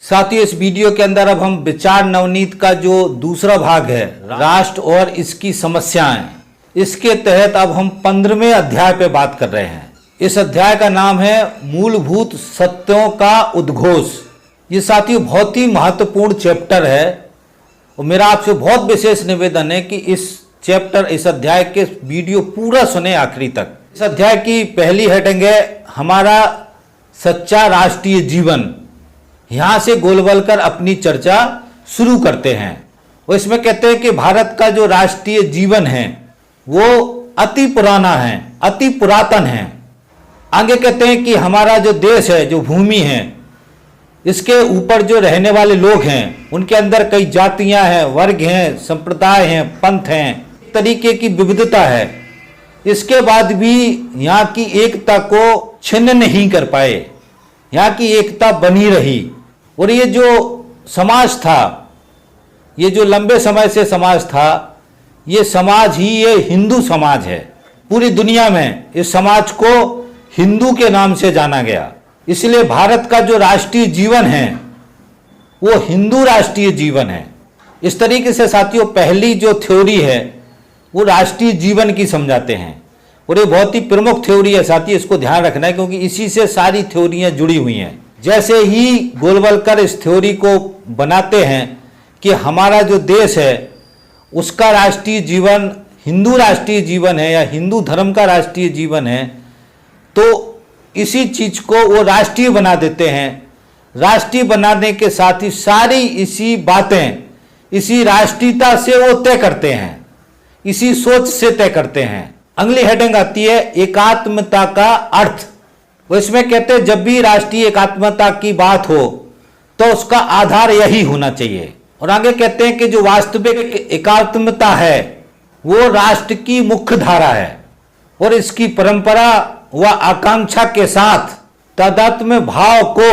साथियों, इस वीडियो के अंदर अब हम विचार नवनीत का जो दूसरा भाग है, राष्ट्र और इसकी समस्याएं, इसके तहत अब हम 15वें अध्याय पे बात कर रहे हैं। इस अध्याय का नाम है मूलभूत सत्यों का उद्घोष। ये साथियों बहुत ही महत्वपूर्ण चैप्टर है और मेरा आपसे बहुत विशेष निवेदन है कि इस अध्याय के वीडियो पूरा सुने आखिरी तक। इस अध्याय की पहली हेडिंग है हमारा सच्चा राष्ट्रीय जीवन। यहां से गोलवलकर अपनी चर्चा शुरू करते हैं और इसमें कहते हैं कि भारत का जो राष्ट्रीय जीवन है वो अति पुराना है, अति पुरातन है। आगे कहते हैं कि हमारा जो देश है, जो भूमि है, इसके ऊपर जो रहने वाले लोग हैं उनके अंदर कई जातियां हैं, वर्ग हैं, संप्रदाय हैं, पंथ हैं, तरीके की विविधता है। इसके बाद भी यहाँ की एकता को छिन्न नहीं कर पाए, यहाँ की एकता बनी रही। और ये जो समाज था, ये जो लंबे समय से समाज था, ये समाज ही ये हिंदू समाज है। पूरी दुनिया में इस समाज को हिंदू के नाम से जाना गया। इसलिए भारत का जो राष्ट्रीय जीवन है वो हिंदू राष्ट्रीय जीवन है। इस तरीके से साथियों पहली जो थ्योरी है वो राष्ट्रीय जीवन की समझाते हैं और ये बहुत ही प्रमुख थ्योरी है साथियों, इसको ध्यान रखना है क्योंकि इसी से सारी थ्योरियां जुड़ी हुई हैं। जैसे ही गोलवलकर इस थ्योरी को बनाते हैं कि हमारा जो देश है उसका राष्ट्रीय जीवन हिंदू राष्ट्रीय जीवन है या हिंदू धर्म का राष्ट्रीय जीवन है, तो इसी चीज को वो राष्ट्रीय बना देते हैं। राष्ट्रीय बनाने के साथ ही सारी इसी बातें इसी राष्ट्रीयता से वो तय करते हैं, इसी सोच से तय करते हैं। अगली हेडिंग आती है एकात्मता का अर्थ। वो इसमें कहते हैं जब भी राष्ट्रीय एकात्मता की बात हो तो उसका आधार यही होना चाहिए। और आगे कहते हैं कि जो वास्तविक एकात्मता है वो राष्ट्र की मुख्य धारा है और इसकी परंपरा व आकांक्षा के साथ तादात्म्य भाव को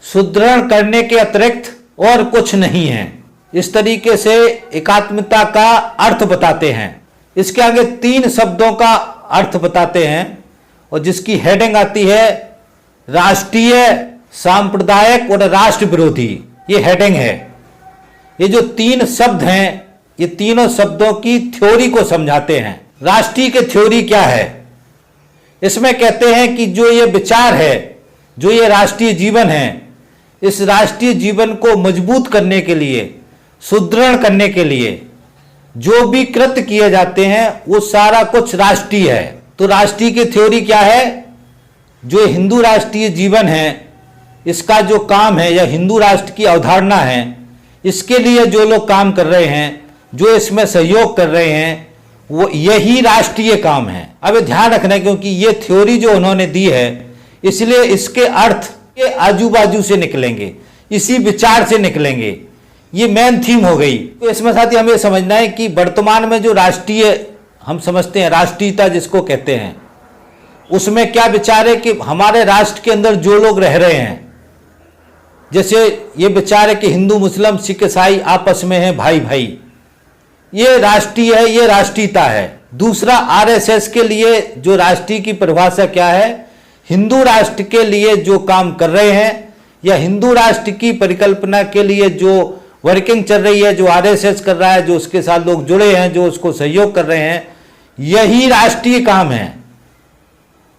सुदृढ़ करने के अतिरिक्त और कुछ नहीं है। इस तरीके से एकात्मता का अर्थ बताते हैं। इसके आगे 3 शब्दों का अर्थ बताते हैं और जिसकी हेडिंग आती है राष्ट्रीय, सांप्रदायिक और राष्ट्र विरोधी। ये हेडिंग है। ये जो 3 शब्द हैं ये तीनों शब्दों की थ्योरी को समझाते हैं। राष्ट्रीय की थ्योरी क्या है? इसमें कहते हैं कि जो ये विचार है, जो ये राष्ट्रीय जीवन है, इस राष्ट्रीय जीवन को मजबूत करने के लिए, सुदृढ़ करने के लिए जो भी कृत्य किए जाते हैं वो सारा कुछ राष्ट्रीय है। तो राष्ट्रीय की थ्योरी क्या है? जो हिंदू राष्ट्रीय जीवन है इसका जो काम है या हिंदू राष्ट्र की अवधारणा है, इसके लिए जो लोग काम कर रहे हैं, जो इसमें सहयोग कर रहे हैं, वो यही राष्ट्रीय काम है। अब ध्यान रखना है क्योंकि ये थ्योरी जो उन्होंने दी है इसलिए इसके अर्थ के आजू बाजू से निकलेंगे, इसी विचार से निकलेंगे। ये मेन थीम हो गई। तो इसमें साथ ही हमें समझना है कि वर्तमान में जो राष्ट्रीय हम समझते हैं, राष्ट्रीयता जिसको कहते हैं, उसमें क्या विचार है कि हमारे राष्ट्र के अंदर जो लोग रह रहे हैं, जैसे ये विचार है कि हिंदू, मुस्लिम, सिख, ईसाई आपस में है भाई भाई, ये राष्ट्रीय है, ये राष्ट्रीयता है। दूसरा आरएसएस के लिए जो राष्ट्रीय की परिभाषा क्या है? हिंदू राष्ट्र के लिए जो काम कर रहे हैं या हिंदू राष्ट्र की परिकल्पना के लिए जो वर्किंग चल रही है, जो आरएसएस कर रहा है, जो उसके साथ लोग जुड़े हैं, जो उसको सहयोग कर रहे हैं, यही राष्ट्रीय काम है।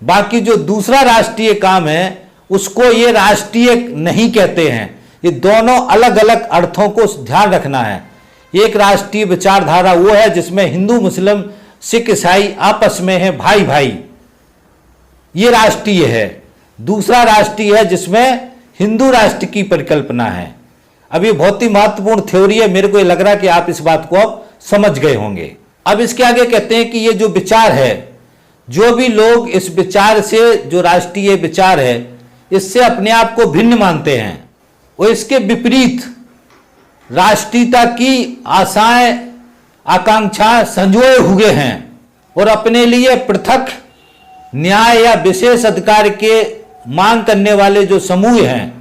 बाकी जो दूसरा राष्ट्रीय काम है उसको ये राष्ट्रीय नहीं कहते हैं। ये दोनों अलग अलग अर्थों को ध्यान रखना है। एक राष्ट्रीय विचारधारा वो है जिसमें हिंदू, मुस्लिम, सिख, ईसाई आपस में है भाई भाई, ये राष्ट्रीय है। दूसरा राष्ट्रीय है जिसमें हिंदू राष्ट्र की परिकल्पना है। अब ये बहुत ही महत्वपूर्ण थ्योरी है। मेरे को ये लग रहा है कि आप इस बात को अब समझ गए होंगे। अब इसके आगे कहते हैं कि ये जो विचार है, जो भी लोग इस विचार से, जो राष्ट्रीय विचार है, इससे अपने आप को भिन्न मानते हैं और इसके विपरीत राष्ट्रीयता की आशाएं, आकांक्षाएं संजोए हुए हैं और अपने लिए पृथक न्याय या विशेष अधिकार के मांग करने वाले जो समूह हैं,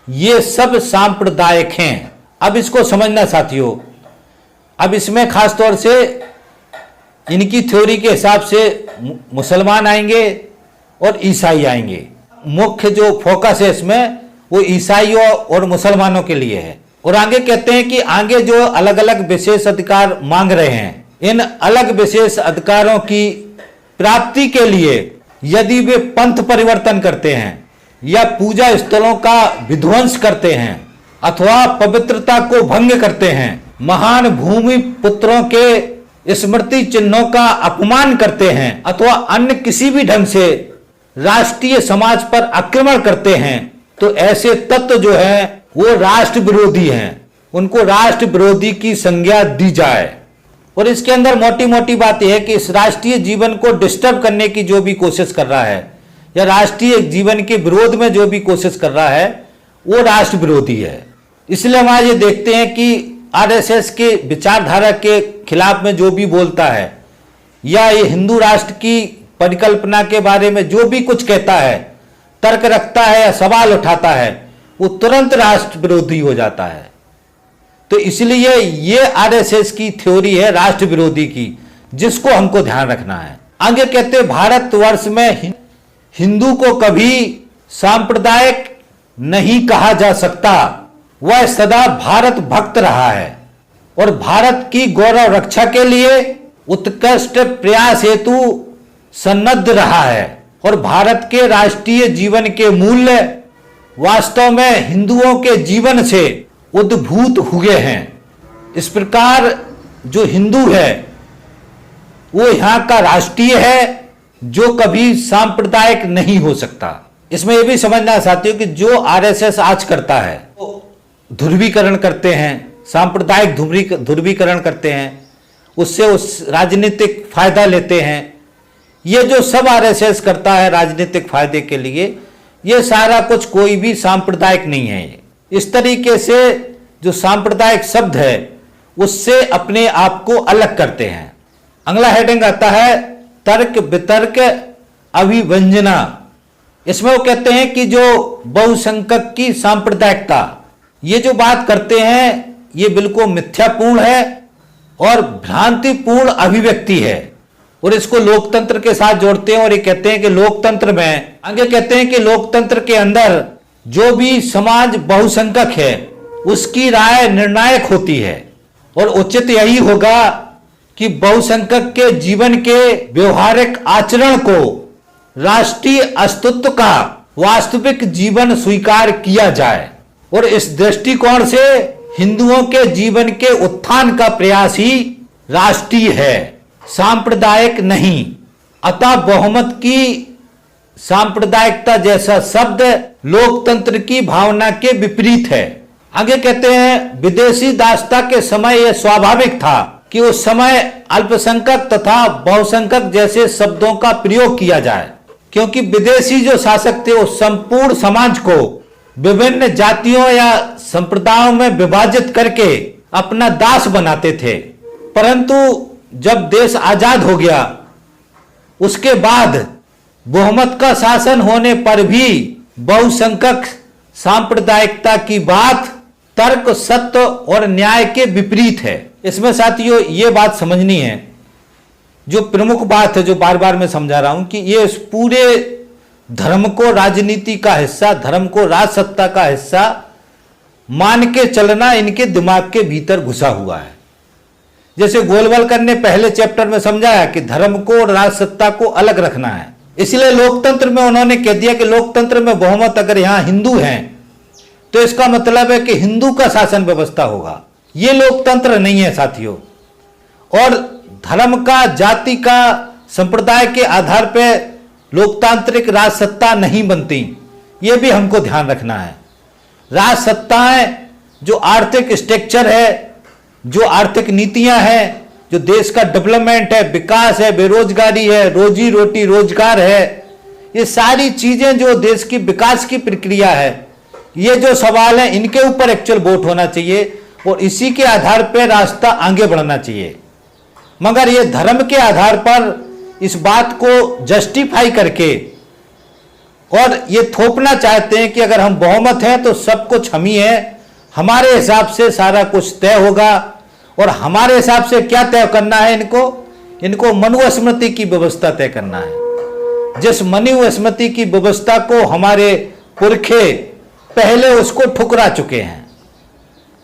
ये सब सांप्रदायिक हैं। अब इसको समझना साथियों। अब इसमें खास तौर से इनकी थ्योरी के हिसाब से मुसलमान आएंगे और ईसाई आएंगे। मुख्य जो फोकस है इसमें वो ईसाइयों और मुसलमानों के लिए है। और आगे कहते हैं कि आगे जो अलग अलग विशेष अधिकार मांग रहे हैं, इन अलग विशेष अधिकारों की प्राप्ति के लिए यदि वे पंथ परिवर्तन करते हैं या पूजा स्थलों का विध्वंस करते हैं अथवा पवित्रता को भंग करते हैं, महान भूमि पुत्रों के स्मृति चिन्हों का अपमान करते हैं अथवा अन्य किसी भी ढंग से राष्ट्रीय समाज पर आक्रमण करते हैं, तो ऐसे तत्व जो है वो राष्ट्र विरोधी हैं, उनको राष्ट्र विरोधी की संज्ञा दी जाए। और इसके अंदर मोटी मोटी बात यह है कि इस राष्ट्रीय जीवन को डिस्टर्ब करने की जो भी कोशिश कर रहा है या राष्ट्रीय जीवन के विरोध में जो भी कोशिश कर रहा है वो राष्ट्र विरोधी है। इसलिए हम आज ये देखते हैं कि आरएसएस के विचारधारा के खिलाफ में जो भी बोलता है या ये हिंदू राष्ट्र की परिकल्पना के बारे में जो भी कुछ कहता है, तर्क रखता है या सवाल उठाता है, वो तुरंत राष्ट्र विरोधी हो जाता है। तो इसलिए ये आरएसएस की थ्योरी है राष्ट्र विरोधी की, जिसको हमको ध्यान रखना है। आगे कहते हैं भारतवर्ष में हिंदू को कभी सांप्रदायिक नहीं कहा जा सकता, वह सदा भारत भक्त रहा है और भारत की गौरव रक्षा के लिए उत्कृष्ट प्रयास हेतु सन्नद्ध रहा है और भारत के राष्ट्रीय जीवन के मूल्य वास्तव में हिंदुओं के जीवन से उद्भूत हुए हैं। इस प्रकार जो हिंदू है वो यहाँ का राष्ट्रीय है, जो कभी सांप्रदायिक नहीं हो सकता। इसमें यह भी समझना चाहती हूं कि जो आरएसएस आज करता है, ध्रुवीकरण करते हैं, सांप्रदायिक ध्रुवीकरण करते हैं, उससे उस राजनीतिक फायदा लेते हैं। ये जो सब आरएसएस करता है राजनीतिक फायदे के लिए, ये सारा कुछ कोई भी सांप्रदायिक नहीं है। इस तरीके से जो सांप्रदायिक शब्द है उससे अपने आप को अलग करते हैं। अगला हेडिंग आता है तर्क वितर्क अभिव्यंजना। इसमें वो कहते हैं कि जो बहुसंख्यक की सांप्रदायिकता, ये जो बात करते हैं ये बिल्कुल मिथ्यापूर्ण है और भ्रांतिपूर्ण अभिव्यक्ति है और इसको लोकतंत्र के साथ जोड़ते हैं और ये कहते हैं कि लोकतंत्र में, आगे कहते हैं कि लोकतंत्र के अंदर जो भी समाज बहुसंख्यक है उसकी राय निर्णायक होती है और उचित यही होगा कि बहुसंख्यक के जीवन के व्यवहारिक आचरण को राष्ट्रीय अस्तित्व का वास्तविक जीवन स्वीकार किया जाए और इस दृष्टिकोण से हिंदुओं के जीवन के उत्थान का प्रयास ही राष्ट्रीय है, सांप्रदायिक नहीं। अतः बहुमत की सांप्रदायिकता जैसा शब्द लोकतंत्र की भावना के विपरीत है। आगे कहते हैं विदेशी दासता के समय यह स्वाभाविक था कि उस समय अल्पसंख्यक तथा बहुसंख्यक जैसे शब्दों का प्रयोग किया जाए, क्योंकि विदेशी जो शासक थे वो संपूर्ण समाज को विभिन्न जातियों या संप्रदायों में विभाजित करके अपना दास बनाते थे। परंतु जब देश आजाद हो गया उसके बाद बहुमत का शासन होने पर भी बहुसंख्यक सांप्रदायिकता की बात तर्क, सत्य और न्याय के विपरीत है। इसमें साथियों ये बात समझनी है, जो प्रमुख बात है जो बार बार मैं समझा रहा हूं, कि ये इस पूरे धर्म को राजनीति का हिस्सा, धर्म को राजसत्ता का हिस्सा मान के चलना इनके दिमाग के भीतर घुसा हुआ है। जैसे गोलवलकर ने पहले चैप्टर में समझाया कि धर्म को और राजसत्ता को अलग रखना है, इसलिए लोकतंत्र में उन्होंने कह दिया कि लोकतंत्र में बहुमत अगर यहां हिंदू हैं तो इसका मतलब है कि हिंदू का शासन व्यवस्था होगा। ये लोकतंत्र नहीं है साथियों। और धर्म का, जाति का, संप्रदाय के आधार पर लोकतांत्रिक राजसत्ता नहीं बनती, ये भी हमको ध्यान रखना है। राजसत्ताएं जो आर्थिक स्ट्रक्चर है, जो आर्थिक नीतियां हैं, जो देश का डेवलपमेंट है, विकास है, बेरोजगारी है, रोजी रोटी रोजगार है, ये सारी चीजें जो देश की विकास की प्रक्रिया है, ये जो सवाल है इनके ऊपर एक्चुअल वोट होना चाहिए और इसी के आधार पर रास्ता आगे बढ़ना चाहिए। मगर ये धर्म के आधार पर इस बात को जस्टिफाई करके और ये थोपना चाहते हैं कि अगर हम बहुमत हैं तो सब कुछ हम ही है, हमारे हिसाब से सारा कुछ तय होगा। और हमारे हिसाब से क्या तय करना है, इनको मनुस्मृति की व्यवस्था तय करना है। जिस मनुस्मृति की व्यवस्था को हमारे पुरखे पहले उसको ठुकरा चुके हैं।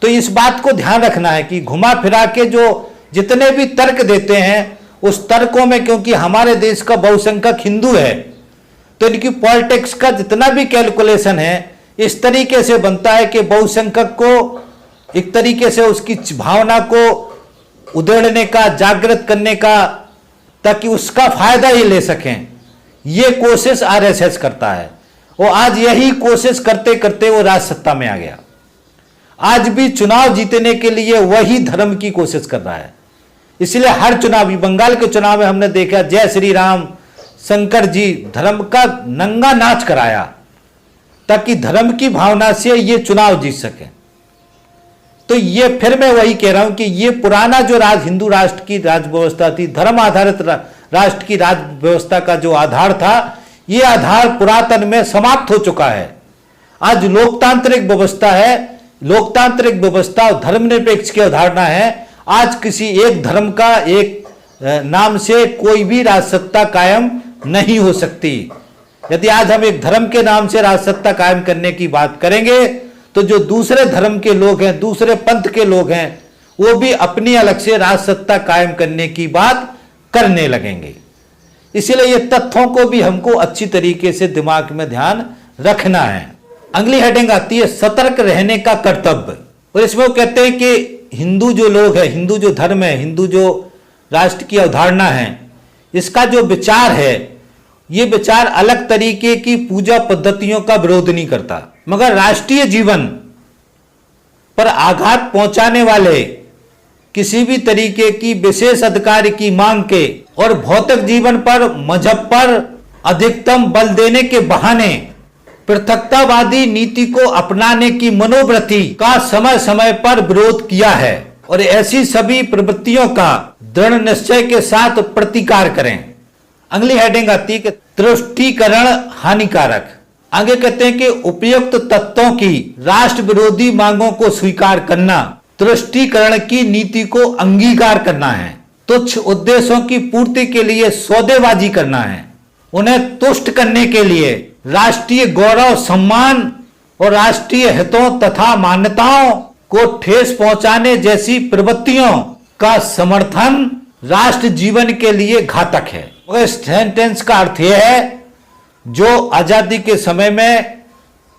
तो इस बात को ध्यान रखना है कि घुमा फिरा के जो जितने भी तर्क देते हैं, उस तर्कों में क्योंकि हमारे देश का बहुसंख्यक हिंदू है, तो इनकी पॉलिटिक्स का जितना भी कैलकुलेशन है इस तरीके से बनता है कि बहुसंख्यक को एक तरीके से उसकी भावना को उधेड़ने का, जागृत करने का, ताकि उसका फायदा ही ले सकें, यह कोशिश आरएसएस करता है। और आज यही कोशिश करते करते वो राज सत्ता में आ गया। आज भी चुनाव जीतने के लिए वही धर्म की कोशिश कर रहा है। इसलिए हर चुनाव, बंगाल के चुनाव में हमने देखा जय श्री राम, शंकर जी धर्म का नंगा नाच कराया ताकि धर्म की भावना से ये चुनाव जीत सके। तो ये फिर मैं वही कह रहा हूं कि ये पुराना जो हिंदू राष्ट्र की राज व्यवस्था थी, धर्म आधारित राष्ट्र की राज व्यवस्था का जो आधार था, ये आधार पुरातन में समाप्त हो चुका है। आज लोकतांत्रिक व्यवस्था है, लोकतांत्रिक व्यवस्था और धर्मनिरपेक्ष की अवधारणा है। आज किसी एक धर्म का एक नाम से कोई भी राजसत्ता कायम नहीं हो सकती। यदि आज हम एक धर्म के नाम से राजसत्ता कायम करने की बात करेंगे तो जो दूसरे धर्म के लोग हैं, दूसरे पंथ के लोग हैं, वो भी अपनी अलग से राजसत्ता कायम करने की बात करने लगेंगे। इसलिए ये तथ्यों को भी हमको अच्छी तरीके से दिमाग में ध्यान रखना है। अगली हेडिंग आती है सतर्क रहने का कर्तव्य। और इसमें वो कहते हैं कि हिंदू जो लोग हैं, हिंदू जो धर्म है, हिंदू जो राष्ट्र की अवधारणा है, इसका जो विचार है, ये विचार अलग तरीके की पूजा पद्धतियों का विरोध नहीं करता, मगर राष्ट्रीय जीवन पर आघात पहुंचाने वाले किसी भी तरीके की विशेष अधिकार की मांग के और भौतिक जीवन पर मजहब पर अधिकतम बल देने के बहाने पृथकतावादी नीति को अपनाने की मनोवृत्ति का समय समय पर विरोध किया है और ऐसी सभी प्रवृत्तियों का दृढ़ निश्चय के साथ प्रतिकार करें। अगली हेडिंग आती है कि तुष्टीकरण हानिकारक। आगे कहते हैं कि उपयुक्त तत्वों की राष्ट्र विरोधी मांगों को स्वीकार करना तुष्टीकरण की नीति को अंगीकार करना है। तुच्छ उद्देश्यों की पूर्ति के लिए सौदेबाजी करना है। उन्हें तुष्ट करने के लिए राष्ट्रीय गौरव, सम्मान और राष्ट्रीय हितों तथा मान्यताओं को ठेस पहुंचाने जैसी प्रवृत्तियों का समर्थन राष्ट्र जीवन के लिए घातक है। इस सेंटेंस का अर्थ यह है, जो आजादी के समय में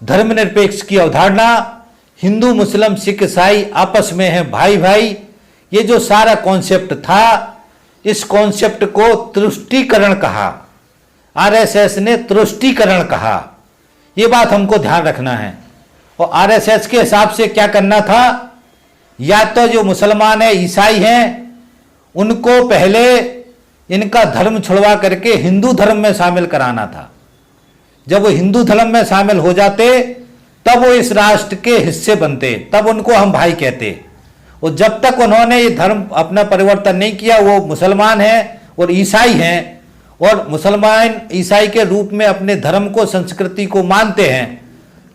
धर्मनिरपेक्ष की अवधारणा, हिंदू मुस्लिम सिख ईसाई आपस में है भाई भाई, ये जो सारा कॉन्सेप्ट था, इस कॉन्सेप्ट को तुष्टीकरण कहा। आरएसएस ने तुष्टीकरण कहा। यह बात हमको ध्यान रखना है। और आरएसएस के हिसाब से क्या करना था, या तो जो मुसलमान है, ईसाई हैं, उनको पहले इनका धर्म छुड़वा करके हिंदू धर्म में शामिल कराना था। जब वो हिंदू धर्म में शामिल हो जाते तब वो इस राष्ट्र के हिस्से बनते, तब उनको हम भाई कहते। और जब तक उन्होंने ये धर्म अपना परिवर्तन नहीं किया, वो मुसलमान हैं और ईसाई हैं और मुसलमान ईसाई के रूप में अपने धर्म को, संस्कृति को मानते हैं,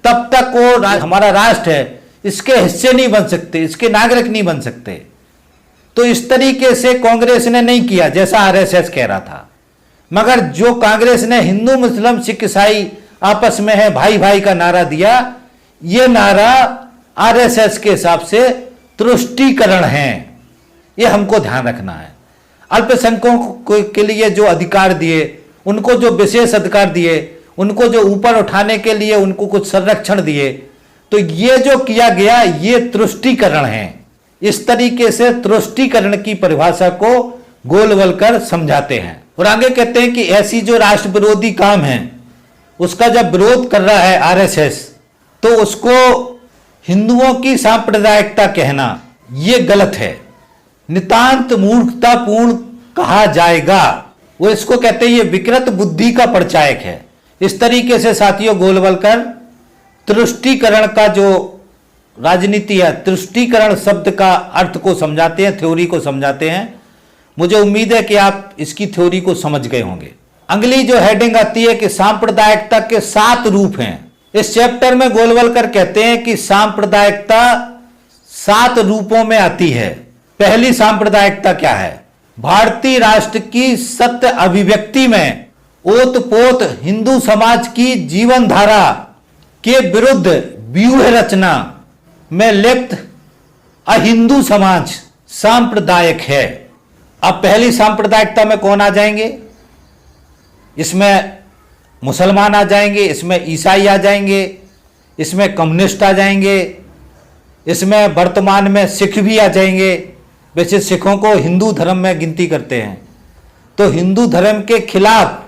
तब तक वो हमारा राष्ट्र है, इसके हिस्से नहीं बन सकते, इसके नागरिक नहीं बन सकते। तो इस तरीके से कांग्रेस ने नहीं किया जैसा आरएसएस कह रहा था। मगर जो कांग्रेस ने हिंदू मुस्लिम सिख ईसाई आपस में है भाई भाई का नारा दिया, यह नारा आरएसएस के हिसाब से तुष्टीकरण है। यह हमको ध्यान रखना है। अल्पसंख्यकों के लिए जो अधिकार दिए, उनको जो विशेष अधिकार दिए, उनको जो ऊपर उठाने के लिए उनको कुछ संरक्षण दिए, तो ये जो किया गया ये तुष्टीकरण है। इस तरीके से तुष्टीकरण की परिभाषा को गोल कर समझाते हैं। और आगे कहते हैं कि ऐसी जो राष्ट्र विरोधी काम है, उसका जब विरोध कर रहा है आरएसएस, तो उसको हिंदुओं की सांप्रदायिकता कहना ये गलत है, नितांत मूर्खतापूर्ण कहा जाएगा। वो इसको कहते हैं ये विकृत बुद्धि का परिचायक है। इस तरीके से साथियों गोल कर तुष्टीकरण का जो राजनीति है, तुष्टीकरण शब्द का अर्थ को समझाते हैं, थ्योरी को समझाते हैं। मुझे उम्मीद है कि आप इसकी थ्योरी को समझ गए होंगे। अगली जो हेडिंग आती है कि सांप्रदायिकता के 7 रूप हैं। इस चैप्टर में गोलवलकर कहते हैं कि सांप्रदायिकता 7 रूपों में आती है। पहली सांप्रदायिकता क्या है? भारतीय राष्ट्र की सत्य अभिव्यक्ति में ओतपोत हिंदू समाज की जीवन धारा के विरुद्ध व्यूह रचना में लिप्त अहिंदू समाज सांप्रदायिक है। अब पहली सांप्रदायिकता में कौन आ जाएंगे? इसमें मुसलमान आ जाएंगे, इसमें ईसाई आ जाएंगे, इसमें कम्युनिस्ट आ जाएंगे, इसमें वर्तमान में सिख भी आ जाएंगे। वैसे सिखों को हिंदू धर्म में गिनती करते हैं। तो हिंदू धर्म के खिलाफ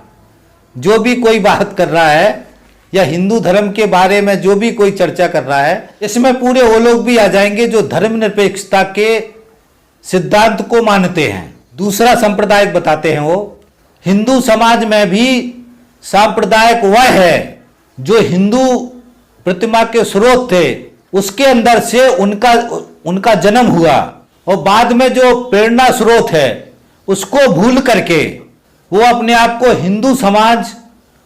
जो भी कोई बात कर रहा है या हिंदू धर्म के बारे में जो भी कोई चर्चा कर रहा है, इसमें पूरे वो लोग भी आ जाएंगे जो धर्मनिरपेक्षता के सिद्धांत को मानते हैं। दूसरा सांप्रदायिक बताते हैं वो, हिंदू समाज में भी सांप्रदायिक वह है जो हिंदू प्रतिमा के स्रोत थे उसके अंदर से उनका जन्म हुआ और बाद में जो प्रेरणा स्रोत है उसको भूल करके वो अपने आप को हिंदू समाज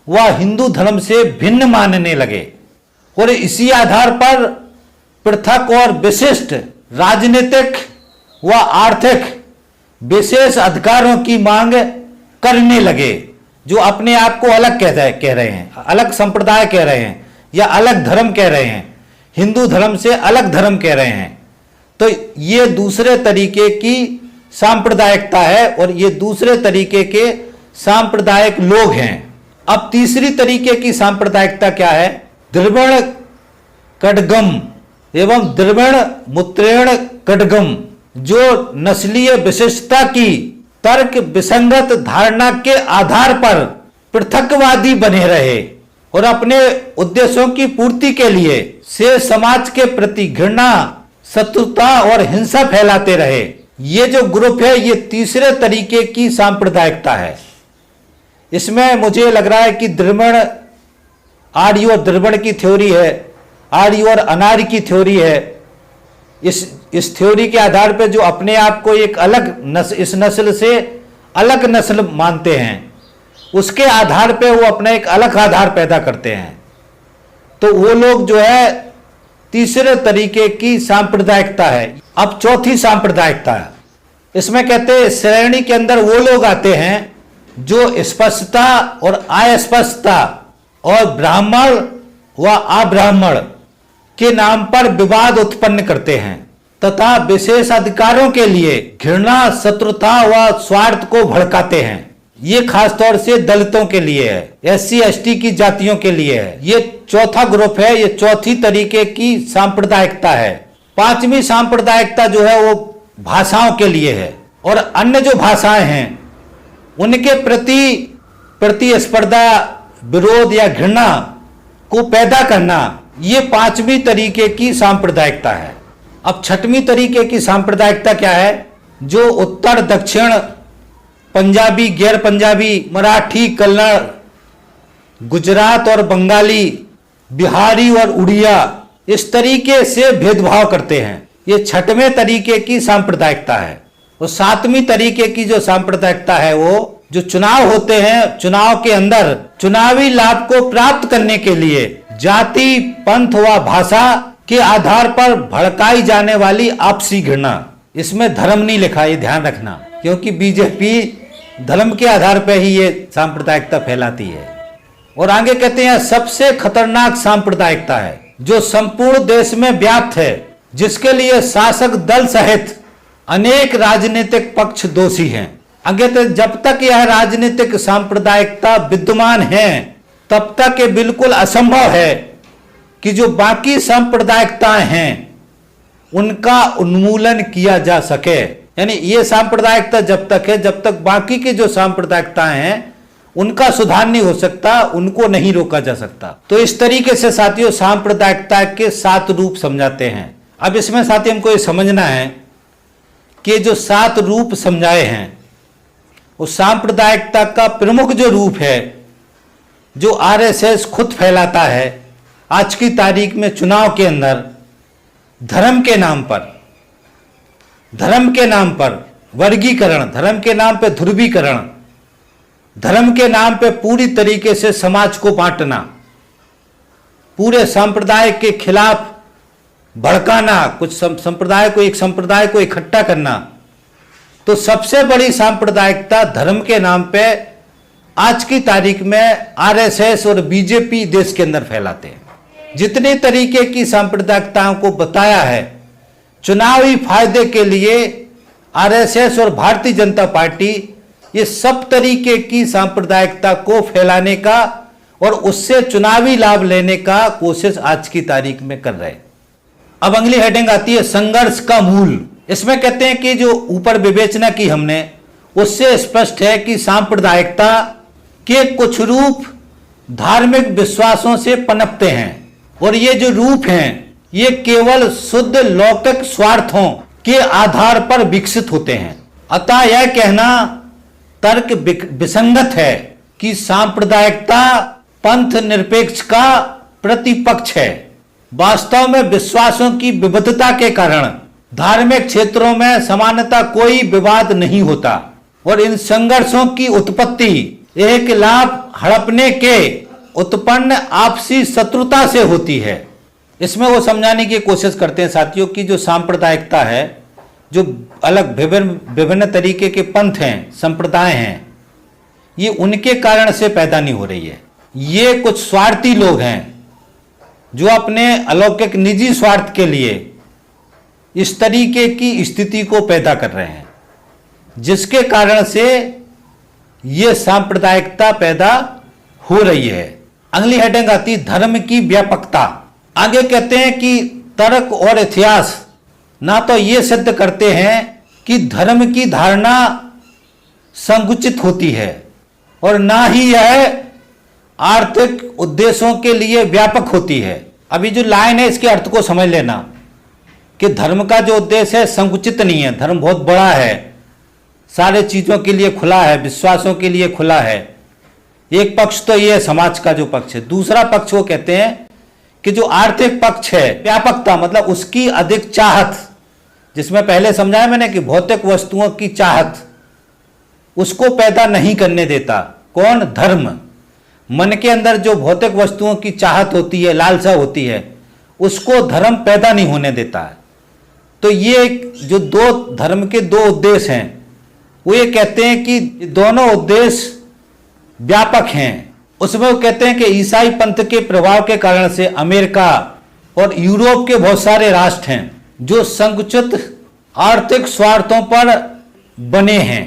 व हिंदू धर्म से भिन्न मानने लगे और इसी आधार पर पृथक और विशिष्ट राजनीतिक व आर्थिक विशेष अधिकारों की मांग करने लगे, जो अपने आप को अलग कह रहे हैं, अलग संप्रदाय कह रहे हैं या अलग धर्म कह रहे हैं, हिंदू धर्म से अलग धर्म कह रहे हैं। तो ये दूसरे तरीके की सांप्रदायिकता है और ये दूसरे तरीके के सांप्रदायिक लोग हैं। अब तीसरी तरीके की सांप्रदायिकता क्या है? द्रविड़ कड़गम एवं द्रविड़ मुत्रेण कड़गम, जो नस्लीय विशिष्टता की तर्क विसंगत धारणा के आधार पर पृथकवादी बने रहे और अपने उद्देश्यों की पूर्ति के लिए से समाज के प्रति घृणा, शत्रुता और हिंसा फैलाते रहे। ये जो ग्रुप है ये तीसरे तरीके की सांप्रदायिकता है। इसमें मुझे लग रहा है कि द्रविड़ आर्य और द्रविड़ की थ्योरी है, आर्य और अनार्य की थ्योरी है। इस थ्योरी के आधार पर जो अपने आप को एक अलग इस नस्ल से अलग नस्ल मानते हैं उसके आधार पे वो अपना एक अलग आधार पैदा करते हैं। तो वो लोग जो है तीसरे तरीके की सांप्रदायिकता है। अब चौथी सांप्रदायिकता है, इसमें कहते हैं श्रेणी के अंदर वो लोग आते हैं जो स्पष्टता और अस्पष्टता और ब्राह्मण व अब्राह्मण के नाम पर विवाद उत्पन्न करते हैं तथा विशेष अधिकारों के लिए घृणा, शत्रुता व स्वार्थ को भड़काते हैं। ये खासतौर से दलितों के लिए है, SC ST की जातियों के लिए है। ये चौथा ग्रुप है, ये चौथी तरीके की सांप्रदायिकता है। पांचवी सांप्रदायिकता जो है वो भाषाओं के लिए है और अन्य जो भाषाएं हैं उनके प्रति प्रतिस्पर्धा, विरोध या घृणा को पैदा करना, ये पांचवी तरीके की सांप्रदायिकता है। अब छठवीं तरीके की सांप्रदायिकता क्या है? जो उत्तर दक्षिण, पंजाबी, गैर पंजाबी, मराठी, कन्नड़, गुजरात और बंगाली, बिहारी और उड़िया इस तरीके से भेदभाव करते हैं। ये छठवें तरीके की सांप्रदायिकता है। और सातवीं तरीके की जो सांप्रदायिकता है वो जो चुनाव होते हैं, चुनाव के अंदर चुनावी लाभ को प्राप्त करने के लिए जाति, पंथ व भाषा के आधार पर भड़काई जाने वाली आपसी घृणा। इसमें धर्म नहीं लिखा, ये ध्यान रखना, क्योंकि बीजेपी धर्म के आधार पर ही ये सांप्रदायिकता फैलाती है। और आगे कहते हैं सबसे खतरनाक सांप्रदायिकता है जो संपूर्ण देश में व्याप्त है, जिसके लिए शासक दल सहित अनेक राजनीतिक पक्ष दोषी हैं। आगे तो जब तक यह राजनीतिक सांप्रदायिकता विद्यमान है तब तक ये बिल्कुल असंभव है कि जो बाकी सांप्रदायिकताएं हैं उनका उन्मूलन किया जा सके। यानी ये सांप्रदायिकता जब तक है, जब तक बाकी की जो सांप्रदायिकताएं हैं उनका सुधार नहीं हो सकता, उनको नहीं रोका जा सकता। तो इस तरीके से साथियों सांप्रदायिकता के 7 रूप समझाते हैं। अब इसमें साथियों हमको ये समझना है कि जो 7 रूप समझाए हैं वो सांप्रदायिकता का प्रमुख जो रूप है जो RSS खुद फैलाता है आज की तारीख में चुनाव के अंदर, धर्म के नाम पर वर्गीकरण, धर्म के नाम पे ध्रुवीकरण, धर्म के नाम पे पूरी तरीके से समाज को बांटना, पूरे संप्रदाय के खिलाफ भड़काना, कुछ संप्रदाय को, एक संप्रदाय को इकट्ठा करना। तो सबसे बड़ी सांप्रदायिकता धर्म के नाम पे आज की तारीख में RSS और BJP देश के अंदर फैलाते हैं। जितने तरीके की सांप्रदायिकताओं को बताया है, चुनावी फायदे के लिए आरएसएस और भारतीय जनता पार्टी ये सब तरीके की सांप्रदायिकता को फैलाने का और उससे चुनावी लाभ लेने का कोशिश आज की तारीख में कर रहे हैं। अब अगली हेडिंग आती है संघर्ष का मूल। इसमें कहते हैं कि जो ऊपर विवेचना की हमने, उससे स्पष्ट है कि सांप्रदायिकता के कुछ रूप धार्मिक विश्वासों से पनपते हैं और ये जो रूप हैं ये केवल शुद्ध लौकिक स्वार्थों के आधार पर विकसित होते हैं। अतः यह कहना तर्क विसंगत है कि सांप्रदायिकता पंथ निरपेक्ष का प्रतिपक्ष है। वास्तव में विश्वासों की विविधता के कारण धार्मिक क्षेत्रों में समानता कोई विवाद नहीं होता और इन संघर्षों की उत्पत्ति एक लाभ हड़पने के उत्पन्न आपसी शत्रुता से होती है। इसमें वो समझाने की कोशिश करते हैं साथियों की जो सांप्रदायिकता है, जो अलग विभिन्न तरीके के पंथ हैं, संप्रदाय हैं, ये उनके कारण से पैदा नहीं हो रही है। ये कुछ स्वार्थी लोग हैं जो अपने अलौकिक निजी स्वार्थ के लिए इस तरीके की स्थिति को पैदा कर रहे हैं, जिसके कारण से ये सांप्रदायिकता पैदा हो रही है। अगली हेडिंग आती धर्म की व्यापकता। आगे कहते हैं कि तर्क और इतिहास ना तो ये सिद्ध करते हैं कि धर्म की धारणा संकुचित होती है और ना ही यह आर्थिक उद्देश्यों के लिए व्यापक होती है। अभी जो लाइन है इसके अर्थ को समझ लेना कि धर्म का जो उद्देश्य है संकुचित नहीं है, धर्म बहुत बड़ा है, सारे चीजों के लिए खुला है, विश्वासों के लिए खुला है। एक पक्ष तो ये समाज का जो पक्ष है, दूसरा पक्ष वो कहते हैं कि जो आर्थिक पक्ष है व्यापकता मतलब उसकी अधिक चाहत, जिसमें पहले समझाया मैंने कि भौतिक वस्तुओं की चाहत उसको पैदा नहीं करने देता। कौन? धर्म। मन के अंदर जो भौतिक वस्तुओं की चाहत होती है, लालसा होती है, उसको धर्म पैदा नहीं होने देता है। तो ये जो दो धर्म के दो उद्देश्य हैं वो ये कहते हैं कि दोनों उद्देश्य व्यापक हैं। उसमें वो कहते हैं कि ईसाई पंथ के प्रभाव के कारण से अमेरिका और यूरोप के बहुत सारे राष्ट्र हैं जो संकुचित आर्थिक स्वार्थों पर बने हैं।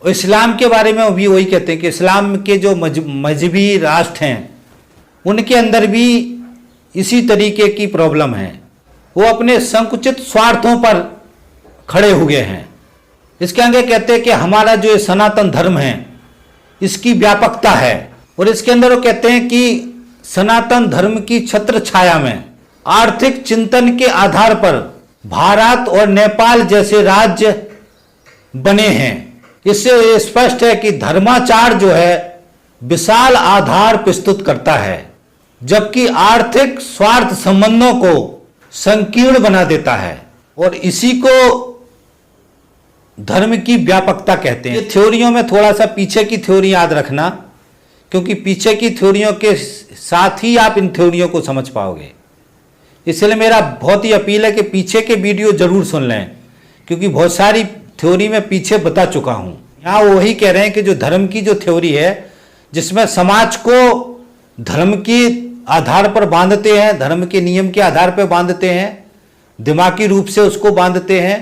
इस्लाम के बारे में भी वही कहते हैं कि इस्लाम के जो मजहबी राष्ट्र हैं उनके अंदर भी इसी तरीके की प्रॉब्लम है, वो अपने संकुचित स्वार्थों पर खड़े हुए हैं। इसके आगे कहते हैं कि हमारा जो सनातन धर्म है इसकी व्यापकता है और इसके अंदर वो कहते हैं कि सनातन धर्म की छत्र छाया में आर्थिक चिंतन के आधार पर भारत और नेपाल जैसे राज्य बने हैं। इससे स्पष्ट है कि धर्माचार जो है विशाल आधार प्रस्तुत करता है, जबकि आर्थिक स्वार्थ संबंधों को संकीर्ण बना देता है और इसी को धर्म की व्यापकता कहते हैं। थ्योरियों में थोड़ा सा पीछे की थ्योरी याद रखना, क्योंकि पीछे की थ्योरियों के साथ ही आप इन थ्योरियों को समझ पाओगे। इसलिए मेरा बहुत ही अपील है कि पीछे के वीडियो जरूर सुन लें, क्योंकि बहुत सारी थ्योरी में पीछे बता चुका हूं। यहाँ वही कह रहे हैं कि जो धर्म की जो थ्योरी है जिसमें समाज को धर्म के आधार पर बांधते हैं, धर्म के नियम के आधार पर बांधते हैं, दिमागी रूप से उसको बांधते हैं,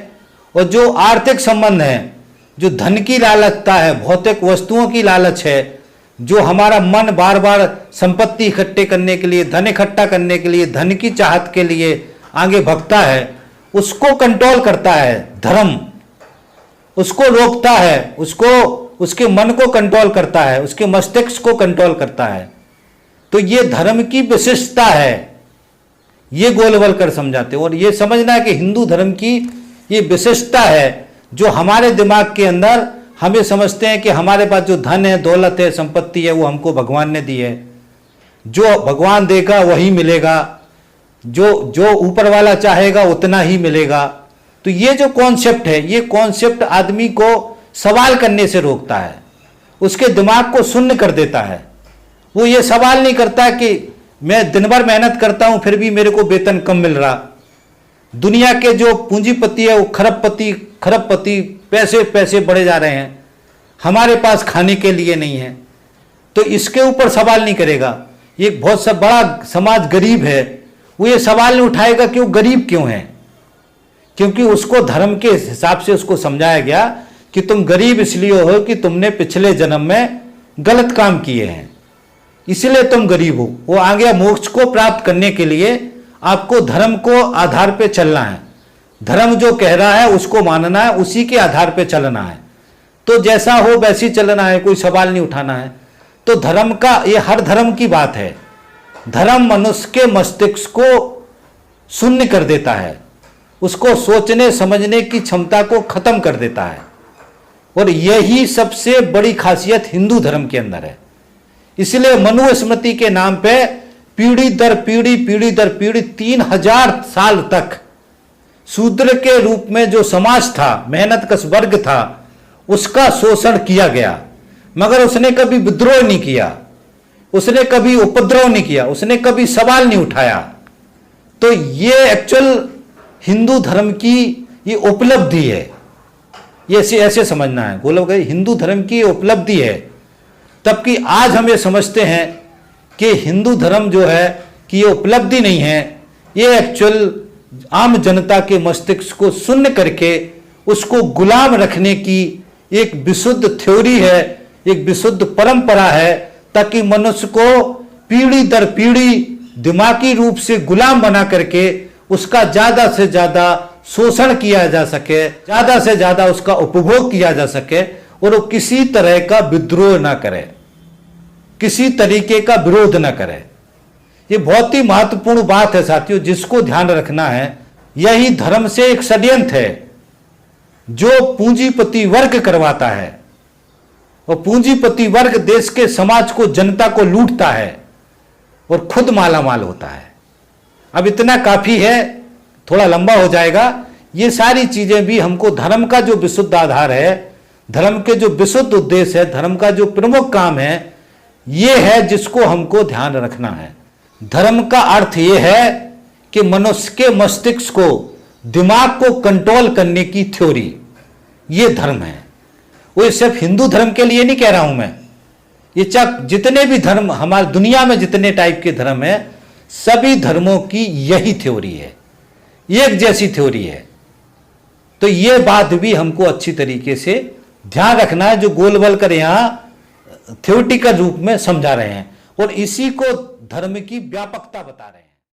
और जो आर्थिक संबंध है, जो धन की लालचता है, भौतिक वस्तुओं की लालच है, जो हमारा मन बार बार संपत्ति इकट्ठे करने के लिए, धन इकट्ठा करने के लिए, धन की चाहत के लिए आगे भगता है, उसको कंट्रोल करता है धर्म, उसको रोकता है, उसको उसके मन को कंट्रोल करता है, उसके मस्तिष्क को कंट्रोल करता है। तो ये धर्म की विशिष्टता है, ये गोलवलकर समझाते हैं। और ये समझना है कि हिंदू धर्म की ये विशिष्टता है जो हमारे दिमाग के अंदर हम ये समझते हैं कि हमारे पास जो धन है, दौलत है, संपत्ति है, वो हमको भगवान ने दी है, जो भगवान देगा वही मिलेगा, जो ऊपर वाला चाहेगा उतना ही मिलेगा। तो ये जो कॉन्सेप्ट है, ये कॉन्सेप्ट आदमी को सवाल करने से रोकता है, उसके दिमाग को शून्य कर देता है। वो ये सवाल नहीं करता कि मैं दिन भर मेहनत करता हूं फिर भी मेरे को वेतन कम मिल रहा। दुनिया के जो पूंजीपति है वो खरबपति पैसे पैसे बढ़े जा रहे हैं, हमारे पास खाने के लिए नहीं है। तो इसके ऊपर सवाल नहीं करेगा। ये बहुत सा बड़ा समाज गरीब है, वो ये सवाल नहीं उठाएगा कि वो गरीब क्यों है, क्योंकि उसको धर्म के हिसाब से उसको समझाया गया कि तुम गरीब इसलिए हो कि तुमने पिछले जन्म में गलत काम किए हैं, इसलिए तुम गरीब हो। वो आगे मोक्ष को प्राप्त करने के लिए आपको धर्म को आधार पे चलना है, धर्म जो कह रहा है उसको मानना है, उसी के आधार पे चलना है। तो जैसा हो वैसी चलना है, कोई सवाल नहीं उठाना है। तो धर्म का, ये हर धर्म की बात है। धर्म मनुष्य के मस्तिष्क को शून्य कर देता है, उसको सोचने समझने की क्षमता को खत्म कर देता है, और यही सबसे बड़ी खासियत हिंदू धर्म के अंदर है। इसलिए मनुस्मृति के नाम पे पीढ़ी दर पीढ़ी 3000 साल तक शूद्र के रूप में जो समाज था, मेहनत कश वर्ग था, उसका शोषण किया गया, मगर उसने कभी विद्रोह नहीं किया, उसने कभी उपद्रव नहीं किया, उसने कभी सवाल नहीं उठाया। तो ये एक्चुअल हिंदू धर्म की ये उपलब्धि है, ये ऐसे समझना है। गोलक हिंदू धर्म की उपलब्धि है। तब कि आज हम ये समझते हैं कि हिंदू धर्म जो है कि ये उपलब्धि नहीं है, ये एक्चुअल आम जनता के मस्तिष्क को शून्य करके उसको गुलाम रखने की एक विशुद्ध थ्योरी है, एक विशुद्ध परंपरा है, ताकि मनुष्य को पीढ़ी दर पीढ़ी दिमागी रूप से गुलाम बना करके उसका ज्यादा से ज्यादा शोषण किया जा सके, ज्यादा से ज्यादा उसका उपभोग किया जा सके, और वो किसी तरह का विद्रोह ना करे, किसी तरीके का विरोध ना करे। ये बहुत ही महत्वपूर्ण बात है साथियों, जिसको ध्यान रखना है। यही धर्म से एक षड्यंत्र है जो पूंजीपति वर्ग करवाता है, और पूंजीपति वर्ग देश के समाज को, जनता को लूटता है और खुद मालामाल होता है। अब इतना काफी है, थोड़ा लंबा हो जाएगा। ये सारी चीजें भी हमको धर्म का जो विशुद्ध आधार है, धर्म के जो विशुद्ध उद्देश्य है, धर्म का जो प्रमुख काम है, ये है जिसको हमको ध्यान रखना है। धर्म का अर्थ ये है कि मनुष्य के मस्तिष्क को, दिमाग को कंट्रोल करने की थ्योरी, ये धर्म है। वो सिर्फ हिंदू धर्म के लिए नहीं कह रहा हूं मैं, ये जितने भी धर्म हमारी दुनिया में, जितने टाइप के धर्म है, सभी धर्मों की यही थ्योरी है, एक जैसी थ्योरी है। तो ये बात भी हमको अच्छी तरीके से ध्यान रखना है, जो गोलवलकर यहां थ्योरेटिकल रूप में समझा रहे हैं, और इसी को धर्म की व्यापकता बता रहे हैं।